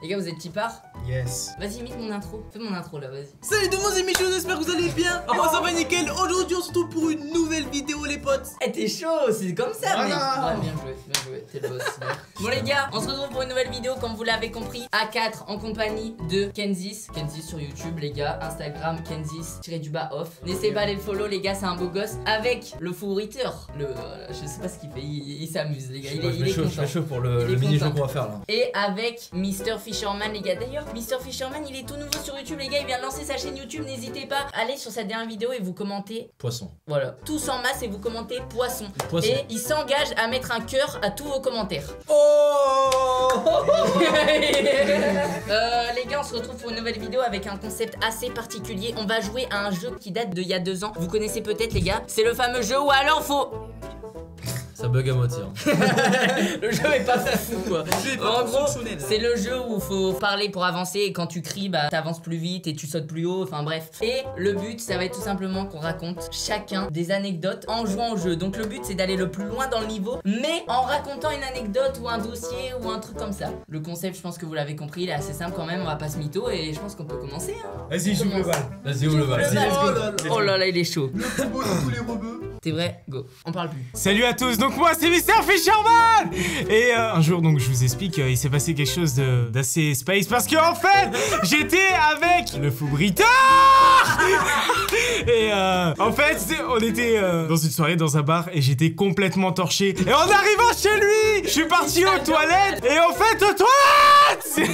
Les gars, vous êtes tipard? Yes. Vas-y, imite mon intro. Fais mon intro là, vas-y. Salut tout le monde, c'est Michou, j'espère que vous allez bien. Moi ça va nickel. Aujourd'hui on se retrouve pour une nouvelle vidéo les potes. Eh, t'es chaud, c'est comme ça, mec. Voilà. Ouais, bien joué, t'es le boss. Bon les gars, on se retrouve pour une nouvelle vidéo, comme vous l'avez compris, A4 en compagnie de Kenzis. Kenzis sur YouTube les gars, Instagram Kenzis-off. N'essayez pas d'aller le follow les gars, c'est un beau gosse. Avec le fourriteur, je sais pas ce qu'il fait, il s'amuse les gars, il est content. Je fais chaud pour le mini-jeu qu'on va faire là. Et avec Mr Fisherman les gars. D'ailleurs Mr Fisherman il est tout nouveau sur YouTube les gars, il vient de lancer sa chaîne YouTube. N'hésitez pas à aller sur sa dernière vidéo et vous commentez Poisson. voilà, tous en masse et vous commentez poisson. Poisson. Et il s'engage à mettre un cœur à tous vos commentaires. Oh Les gars, on se retrouve pour une nouvelle vidéo avec un concept assez particulier. On va jouer à un jeu qui date d'il y a 2 ans. Vous connaissez peut-être les gars, c'est le fameux jeu où alors faut... Ça bug à moitié. Le jeu est pas fou quoi. En gros, c'est le jeu où faut parler pour avancer et quand tu cries, bah t'avances plus vite et tu sautes plus haut, enfin bref. Et le but, ça va être tout simplement qu'on raconte chacun des anecdotes en jouant au jeu. Donc le but, c'est d'aller le plus loin dans le niveau, mais en racontant une anecdote ou un dossier ou un truc comme ça. Le concept, je pense que vous l'avez compris, il est assez simple quand même, on va pas se mytho et je pense qu'on peut commencer. Hein. Vas-y, joue le bal. Vas-y, ouvre le bal. Oh là là, il est chaud. Le plus beau de tous les rebeux. C'est vrai, go. On parle plus. Salut à tous, donc moi c'est Mr Fisherman. Et un jour donc je vous explique, il s'est passé quelque chose d'assez space parce que en fait j'étais avec le fou britard. Et en fait on était dans une soirée dans un bar et j'étais complètement torché. Et en arrivant chez lui, je suis parti aux toilettes et en fait aux toilettes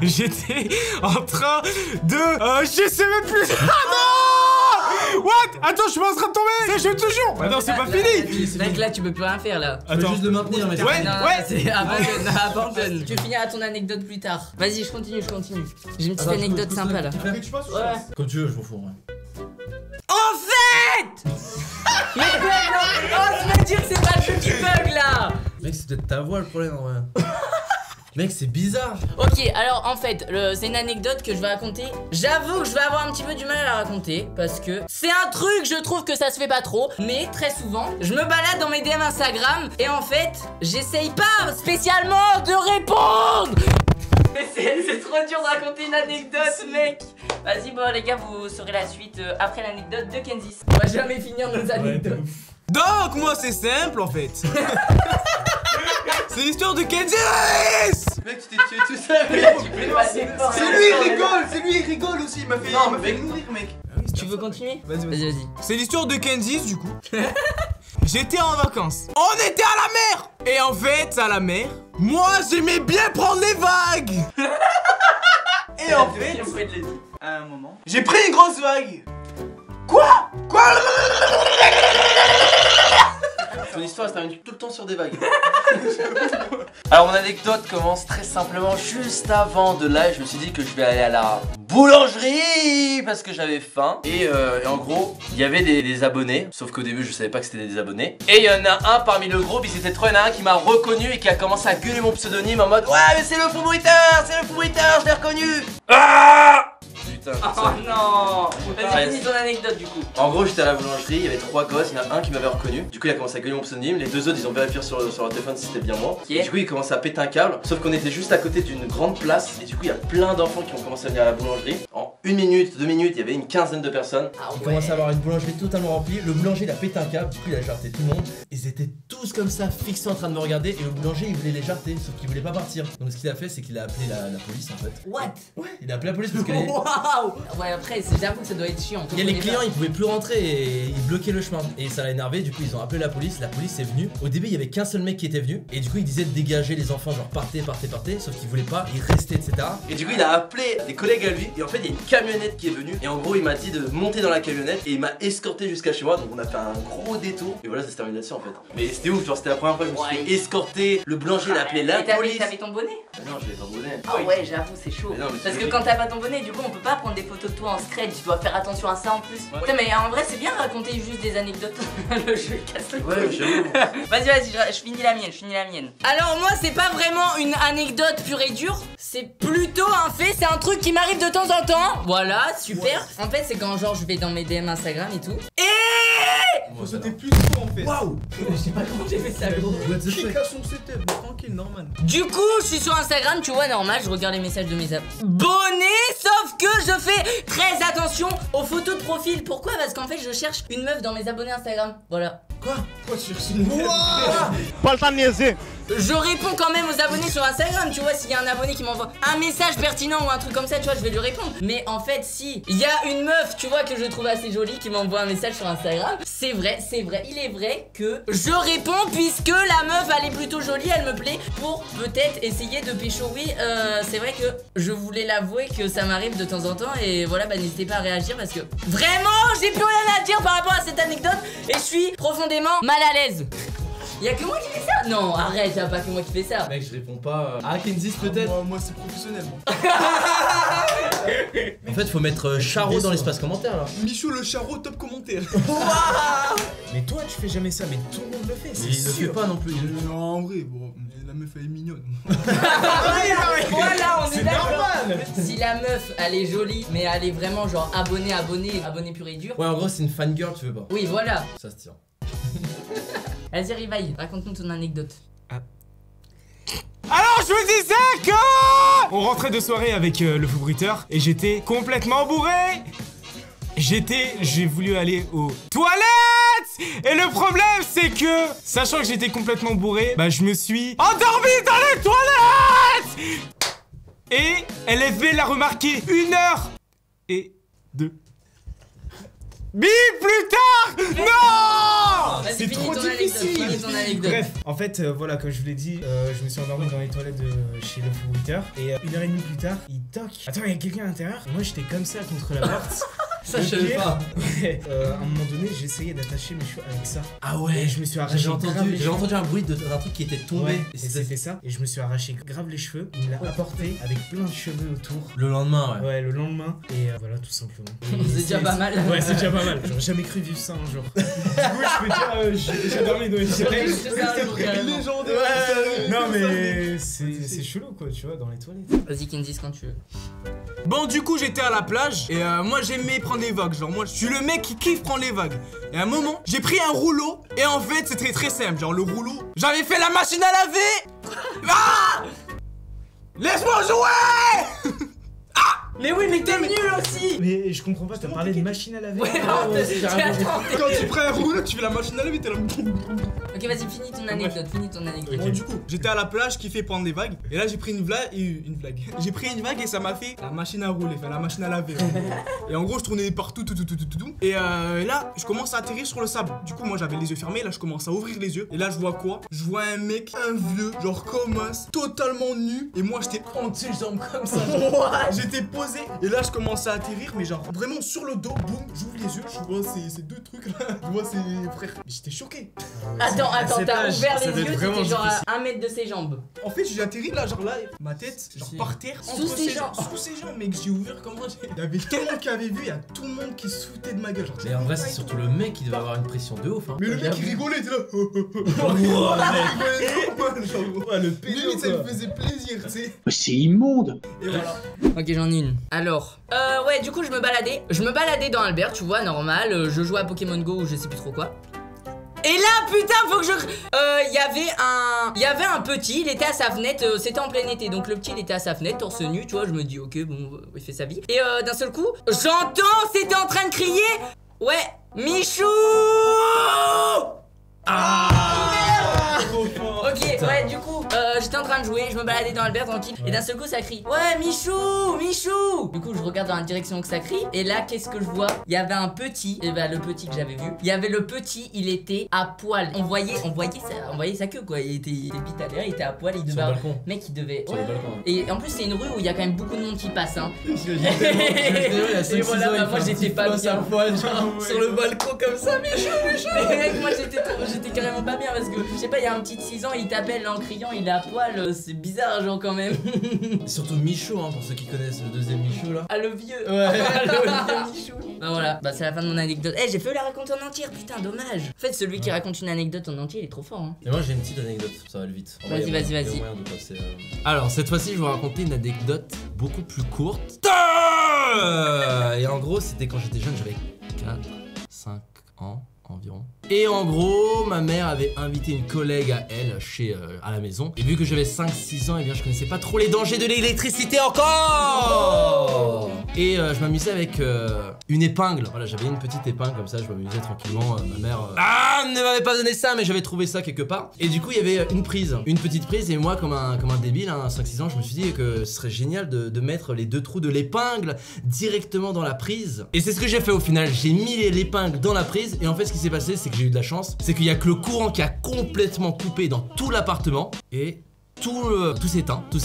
j'étais en train de... je sais même plus... Ah non! What? Attends, je suis pas en train de tomber! Ça joue toujours! Bah non, c'est pas fini! Mec, là, tu peux plus rien faire là. Attends, juste le maintenir, mais Ouais, Non, ouais. c'est abandonne. Tu finiras ton anecdote plus tard. Vas-y, je continue. J'ai une petite anecdote sympa là. Ouais. Comme tu veux, je m'en fous. Ouais. En fait mais non, ose me dire que c'est pas le jeu qui bug là. Mec, c'est peut-être ta voix le problème en vrai. Mec, c'est bizarre. Ok, alors en fait, c'est une anecdote que je vais raconter. J'avoue que je vais avoir un petit peu du mal à la raconter parce que c'est un truc, je trouve que ça se fait pas trop. Mais très souvent, je me balade dans mes DM Instagram et en fait, j'essaye pas spécialement de répondre. Mais c'est trop dur de raconter une anecdote, mec. Vas-y, bon les gars, vous saurez la suite après l'anecdote de Kenzis. On va jamais finir nos anecdotes. Donc moi c'est simple en fait. C'est l'histoire de Kenzis. Mec, tu t'es tué tout seul. C'est lui il rigole aussi. Il m'a fait mourir mec. Tu veux continuer? Vas-y. C'est l'histoire de Kenzis du coup. J'étais en vacances. On était à la mer. Et en fait, à la mer, moi j'aimais bien prendre les vagues. Et en fait, à un moment, j'ai pris une grosse vague. Quoi? Ton histoire se termine tout le temps sur des vagues. Alors mon anecdote commence très simplement juste avant de là. Je me suis dit que je vais aller à la boulangerie parce que j'avais faim. Et en gros, il y avait des abonnés. Sauf qu'au début, je savais pas que c'était des abonnés. Et il y en a un parmi le groupe, il s'était trop, il y en a un qui m'a reconnu et qui a commencé à gueuler mon pseudonyme en mode: ouais, mais c'est le fou bruiteur, je l'ai reconnu. Ah! Putain, Oh non. Vas-y, Ouais. finis ton anecdote du coup. En gros, j'étais à la boulangerie, il y avait 3 gosses, il y en a un qui m'avait reconnu. Du coup, il a commencé à gueuler mon pseudonyme. Les 2 autres, ils ont vérifié sur leur téléphone si c'était bien moi. Ok. Et du coup, il commençait à péter un câble. Sauf qu'on était juste à côté d'une grande place. Et du coup, il y a plein d'enfants qui ont commencé à venir à la boulangerie. En 1 minute, 2 minutes, il y avait une quinzaine de personnes. Ah Il commence à avoir une boulangerie totalement remplie. Le boulanger il a pété un câble, du coup il a jarté tout le monde. Ils étaient tous comme ça fixés en train de me regarder et le boulanger il voulait les jarter sauf qu'il voulait pas partir. Donc ce qu'il a fait c'est qu'il a appelé la police en fait. What? Ouais, il a appelé la police parce que Waouh. Ouais, après, j'avoue que ça doit être chiant. il y a les clients ils pouvaient plus rentrer et ils bloquaient le chemin. Et ça l'a énervé, du coup ils ont appelé la police est venue. Au début il y avait qu'un seul mec qui était venu et du coup il disait de dégager les enfants, genre partez, sauf qu'il voulait pas, il restait etc. Et du coup, il a appelé des collègues à lui. Et en fait, il y a une camionnette qui est venue. Et en gros, il m'a dit de monter dans la camionnette. Et il m'a escorté jusqu'à chez moi. Donc, on a fait un gros détour. Et voilà, ça s'est terminé là-dessus en fait. Mais c'était ouf, genre, c'était la première fois que je me suis fait escorter. Le boulanger, il a appelé la police. T'avais ton bonnet? Ah non, je l'ai pas bonnet. Ah ouais, j'avoue, c'est chaud. Mais non, mais Parce c'est que logique. quand t'as pas ton bonnet, du coup, on peut pas prendre des photos de toi en scred. Tu dois faire attention à ça en plus. Putain, mais en vrai, c'est bien de raconter juste des anecdotes. Le jeu casse les Ouais, couilles. j'avoue. Vas-y, je finis la mienne. Alors, moi, c'est pas vraiment une anecdote pure et dure. c'est plutôt un fait, c'est un truc qui m'arrive de temps en temps. Voilà, super. En fait, c'est quand genre je vais dans mes DM Instagram et tout. Et Faut sauter plus fort en fait. Waouh! je sais pas comment j'ai fait ça, gros. Qui casse son setup, tranquille, normal. Du coup, je suis sur Instagram, tu vois, normal, je regarde les messages de mes abonnés, sauf que je fais très attention aux photos de profil. Pourquoi? Parce qu'en fait, je cherche une meuf dans mes abonnés Instagram. Voilà. Quoi? Pourquoi tu cherches une Pas le temps de niaiser. Je réponds quand même aux abonnés sur Instagram, tu vois, s'il y a un abonné qui m'envoie un message pertinent ou un truc comme ça, tu vois, je vais lui répondre. Mais en fait, si il y a une meuf, tu vois, que je trouve assez jolie qui m'envoie un message sur Instagram, c'est vrai, il est vrai que je réponds puisque la meuf, elle est plutôt jolie, elle me plaît, pour peut-être essayer de pécho. Oui, c'est vrai que je voulais l'avouer que ça m'arrive de temps en temps et voilà, bah n'hésitez pas à réagir parce que vraiment, j'ai plus rien à dire par rapport à cette anecdote et je suis profondément mal à l'aise. Y'a que moi qui fais ça? Non, arrête, y'a pas que moi qui fais ça. Mec, je réponds pas. Ah, Kenzie peut-être? Moi c'est professionnel. En fait, faut mettre Charo dans l'espace commentaire là. Michou le Charo, top commentaire. Mais toi, tu fais jamais ça, mais tout le monde le fait. Mais il le fait pas non plus. Non, en vrai, bon, la meuf elle est mignonne. Voilà, on est d'accord. normal. Si la meuf, elle est jolie, mais elle est vraiment genre abonnée pur et dur. Ouais, en gros, c'est une fangirl, tu veux pas. Oui, voilà. Ça se tient. Vas-y, Rivaille, raconte-nous ton anecdote. Alors je vous disais que on rentrait de soirée avec le fou bruiteur et j'étais complètement bourré. J'ai voulu aller aux toilettes et le problème c'est que, sachant que j'étais complètement bourré, bah je me suis endormi dans les toilettes. Et LFB l'a remarqué 1h02. Bip plus tard. Non. Vas-y, C'est finis trop ton difficile. anecdote, finis ton anecdote. Bref, en fait, voilà, comme je vous l'ai dit, je me suis endormi dans les toilettes de chez le fou bruiteur. Et 1h30 plus tard, il toque. Attends, il y a quelqu'un à l'intérieur. Moi, j'étais comme ça contre la porte. Ça, je savais pas. Ouais. À un moment donné, j'ai essayé d'attacher mes cheveux avec ça. Ah Et je me suis arraché. J'ai grave entendu, les j'ai cheveux. entendu un bruit d'un truc qui était tombé. Ouais, Et et c'était c'était ça. Et je me suis arraché grave les cheveux. Il me l'a apporté avec plein de cheveux autour. le lendemain, ouais. Ouais, le lendemain. Et voilà, tout simplement. C'est déjà pas mal. Ouais, c'est déjà pas mal. J'aurais jamais cru vivre ça un jour. Du coup, je peux dire, j'ai dormi dans les toilettes. Non, mais c'est chelou, quoi, tu vois, dans les toilettes. Vas-y, Kenzie, quand tu veux. Bon, du coup, j'étais à la plage et moi j'aimais prendre les vagues. Genre, moi je suis le mec qui kiffe prendre les vagues. Et à un moment, j'ai pris un rouleau et en fait, c'était très simple. Genre, le rouleau, j'avais fait la machine à laver. Ah! Laisse-moi jouer! Mais oui, mais t'es nul aussi. Mais je comprends pas, t'as parlé de machine à laver. Ouais, non, attends. Quand tu prends un rouleau, tu fais la machine à laver, t'es là. Ok, vas-y, finis ton anecdote, Bon, du coup, j'étais à la plage qui fait prendre des vagues. Et là, j'ai pris une vague. J'ai pris une vague et ça m'a fait la machine à rouler, enfin la machine à laver. Et en gros, je tournais partout, tout. Et là, je commence à atterrir sur le sable. Du coup, moi, j'avais les yeux fermés. Là, je commence à ouvrir les yeux. Et là, je vois quoi? Je vois un mec, un vieux, genre comme as, totalement nu. Et moi, j'étais en dessous, jambes comme ça. J'étais posé. Et là, je commence à atterrir, mais genre vraiment sur le dos. Boum, j'ouvre les yeux. Je vois ces deux trucs là. Je vois ces frères. Mais j'étais choqué. Attends, t'as ouvert ça les doit être yeux, vraiment c'était genre difficile. à 1 mètre de ses jambes. En fait, j'ai atterri là, genre là, ma tête, genre Si. par terre, Sous entre ses ses jambes. sous ses jambes, mec. J'ai ouvert comment il y avait tout le monde qui avait vu, il y a tout le monde qui se foutait de ma gueule. Genre, Mais en vrai, c'est surtout le mec qui devait avoir une pression de ouf. Hein. mais le mec il rigolait, il était là. Le Limite, ça me faisait plaisir, tu sais. C'est immonde. Et voilà. Ok, j'en ai une. Alors, ouais, du coup, je me baladais dans Albert, tu vois, normal. Je jouais à Pokémon Go ou je sais plus trop quoi. Et là, putain, faut que je... Il y avait un petit, il était à sa fenêtre, c'était en plein été. Donc le petit, il était à sa fenêtre, torse nu, tu vois. Je me dis, ok, bon, il fait sa vie. Et d'un seul coup, j'entends, c'était en train de crier. Ouais, Michou. Ok, ouais, du coup, j'étais en train de jouer, je me baladais dans Albert tranquille, et d'un seul coup ça crie. Ouais, Michou, Michou. Du coup, je regarde dans la direction que ça crie, et là, qu'est-ce que je vois? Il y avait un petit, et bah le petit que j'avais vu. Il y avait le petit, il était à poil. On voyait sa queue quoi. Il était vite à l'air, il était à poil, il devait. Sur le balcon. Mec, il devait. Sur le balcon. Et en plus, c'est une rue où il y a quand même beaucoup de monde qui passe, hein. Et voilà, moi j'étais pas bien sur le balcon comme ça, Michou. Mais mec, moi j'étais carrément pas bien parce que je sais pas, il y a a un petit de 6 ans, il t'appelle en criant, il est à poil, c'est bizarre, genre quand même. Et surtout Michaud, hein, pour ceux qui connaissent le deuxième Michaud là. Ah, le vieux. Ouais. Le vieux Michou. Bah voilà, bah c'est la fin de mon anecdote. Eh, j'ai fait la raconter en entière, putain, dommage. En fait, celui qui raconte une anecdote en entier, il est trop fort, hein. Et moi j'ai une petite anecdote, ça va aller vite. En vrai, Vas-y, il y a vas-y, moyen- vas-y. il y a moyen de passer, Alors cette fois-ci je vais vous raconter une anecdote beaucoup plus courte. Et en gros c'était quand j'étais jeune, j'avais 4-5 ans environ. Et en gros ma mère avait invité une collègue à elle à la maison. Et vu que j'avais 5-6 ans, et bien je connaissais pas trop les dangers de l'électricité encore. Et je m'amusais avec une épingle. Voilà, j'avais une petite épingle comme ça, je m'amusais tranquillement. Ma mère ne m'avait pas donné ça, mais j'avais trouvé ça quelque part. Et du coup il y avait une petite prise. Et moi comme un débile, hein, à 5-6 ans, je me suis dit que ce serait génial de mettre les 2 trous de l'épingle directement dans la prise. Et c'est ce que j'ai fait au final. J'ai mis l'épingle dans la prise. Et en fait ce qui s'est passé, c'est que j'ai eu de la chance, c'est qu'il y a que le courant qui a complètement coupé dans tout l'appartement et tout s'est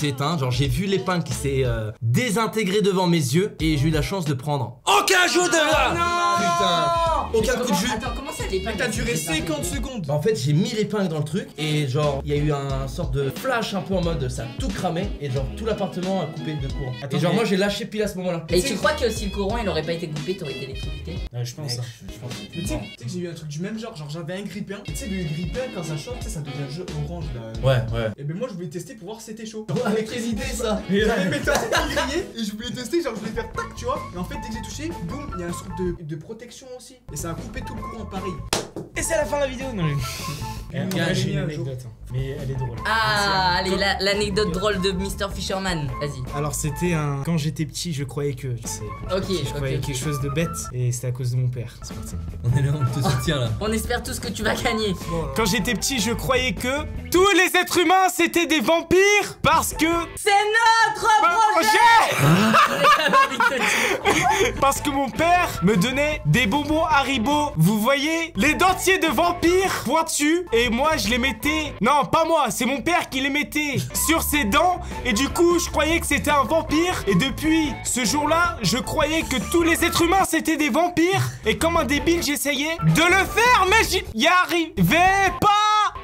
éteint. Genre j'ai vu l'épingle qui s'est désintégrée devant mes yeux et j'ai eu la chance de prendre aucun jus de putain, aucun coup de jus. Attends, comment ça l'épingle? T'as duré 50 secondes. Bah en fait j'ai mis l'épingle dans le truc et genre il y a eu un sorte de flash un peu en mode ça a tout cramé et genre tout l'appartement a coupé de courant. Attends, et genre mais- moi j'ai lâché pile à ce moment là. Et tu crois que si le courant il aurait pas été coupé, t'aurais été électrocuté? Ouais, je pense ça. Je pense que Mais tu sais que j'ai eu un truc du même genre j'avais un grippin. Tu sais, le grippin, quand ça chauffe, tu sais, ça devient orange là. ouais. Et ben moi, je voulais tester pour voir si c'était chaud. Avec les idées ça. J'avais mes tasses qui grillaient et je voulais tester, genre je voulais faire tac, tu vois. Et en fait, dès que j'ai touché, boum, il y a une sorte de protection aussi. Et ça a coupé tout le courant pareil. Et c'est la fin de la vidéo. Non, j'ai une anecdote, hein. Mais elle est drôle. Ah, allez, l'anecdote drôle de Mr. Fisherman, vas-y. Alors c'était quand j'étais petit, je croyais que je croyais quelque chose de bête et c'était à cause de mon père. C'est parti. On est là, on te soutient là. On espère tous que tu vas gagner. Quand j'étais petit, je croyais que tous les êtres humains c'était des vampires parce que C'est notre projet. parce que mon père me donnait des bonbons Haribo. Vous voyez les dentiers de vampire pointus et moi je les mettais. Non, pas moi, c'est mon père qui les mettait sur ses dents et du coup je croyais que c'était un vampire et depuis ce jour-là, je croyais que tous les êtres humains c'était des vampires et comme un débile, j'essayais de le faire mais j'y arrivais pas.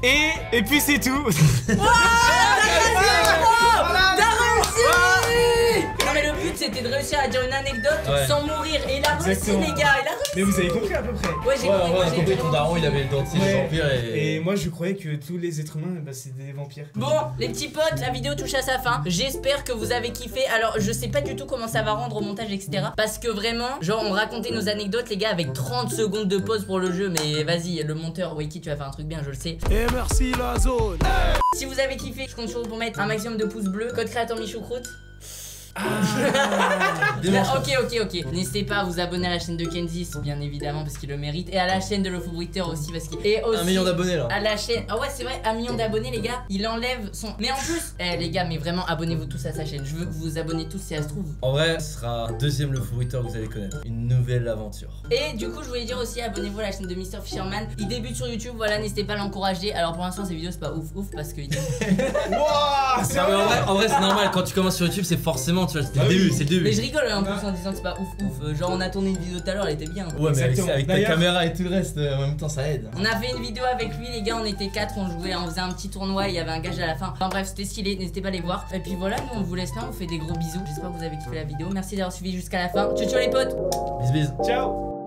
Et puis c'est tout. Non mais le but c'était de réussir à dire une anecdote Ouais. sans mourir. Et il a réussi Exactement. les gars, il a réussi. Mais vous avez compris à peu près. Ouais, j'ai compris, moi, j'ai compris, compris. ton daron il avait le dentier du vampire Et moi je croyais que tous les êtres humains bah, c'était des vampires. Bon, les petits potes, la vidéo touche à sa fin. J'espère que vous avez kiffé. Alors, je sais pas du tout comment ça va rendre au montage, etc. Parce que vraiment, genre, on racontait nos anecdotes, les gars, avec 30 secondes de pause pour le jeu. Mais vas-y, le monteur, Wiki, tu vas faire un truc bien, je le sais. Et merci la zone. Si vous avez kiffé, je compte sur vous pour mettre un maximum de pouces bleus. Code créateur Michoucroute. Ok. N'hésitez pas à vous abonner à la chaîne de Kenzie, bien évidemment, parce qu'il le mérite. Et à la chaîne de Le Foubriteur aussi, parce qu'il. Et aussi. 1 million d'abonnés là. À la chaîne. Ah ouais, c'est vrai, 1 million d'abonnés, les gars. Il enlève son. Mais en plus, les gars, mais vraiment, abonnez-vous tous à sa chaîne. Je veux que vous vous abonnez tous si ça se trouve. En vrai, ce sera un deuxième le Foubriteur que vous allez connaître. Une nouvelle aventure. Et du coup, je voulais dire aussi, abonnez-vous à la chaîne de Mr. Fisherman. Il débute sur YouTube, voilà, n'hésitez pas à l'encourager. Alors pour l'instant, ces vidéos, c'est pas ouf parce que. Wouah, c'est Non, mais en vrai c'est normal, quand tu commences sur YouTube, c'est forcément, tu vois, c'est le début, c'est le début. Mais je rigole en plus en disant que c'est pas ouf. Genre, on a tourné une vidéo tout à l'heure, elle était bien. Ouais, mais Exactement. avec ta D'ailleurs- caméra et tout le reste, en même temps, ça aide. On a fait une vidéo avec lui, les gars, on était 4, on jouait, on faisait un petit tournoi, il y avait un gage à la fin. Enfin bref, c'était stylé, n'hésitez pas à les voir. Et puis voilà, nous on vous laisse là, on vous fait des gros bisous. J'espère que vous avez kiffé la vidéo. Merci d'avoir suivi jusqu'à la fin. Ciao ciao les potes. Bis bis. Ciao.